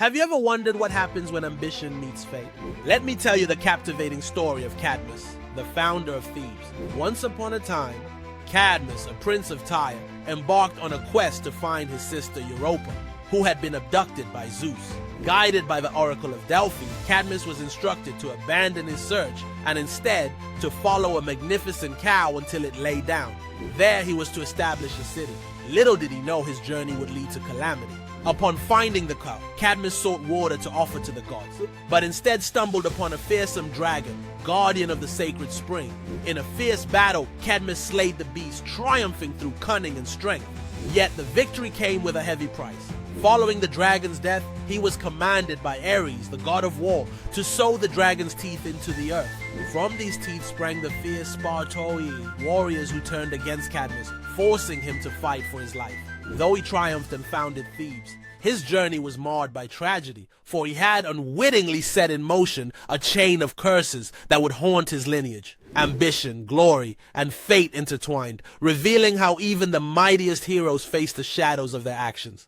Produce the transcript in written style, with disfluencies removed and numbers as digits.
Have you ever wondered what happens when ambition meets fate? Let me tell you the captivating story of Cadmus, the founder of Thebes. Once upon a time, Cadmus, a prince of Tyre, embarked on a quest to find his sister Europa, who had been abducted by Zeus. Guided by the oracle of Delphi, Cadmus was instructed to abandon his search and instead to follow a magnificent cow until it lay down. There he was to establish a city. Little did he know his journey would lead to calamity. Upon finding the cow, Cadmus sought water to offer to the gods, but instead stumbled upon a fearsome dragon, guardian of the sacred spring. In a fierce battle, Cadmus slayed the beast, triumphing through cunning and strength. Yet the victory came with a heavy price. Following the dragon's death, he was commanded by Ares, the god of war, to sow the dragon's teeth into the earth. From these teeth sprang the fierce Spartoii, warriors who turned against Cadmus, forcing him to fight for his life. Though he triumphed and founded Thebes, his journey was marred by tragedy, for he had unwittingly set in motion a chain of curses that would haunt his lineage. Ambition, glory, and fate intertwined, revealing how even the mightiest heroes face the shadows of their actions.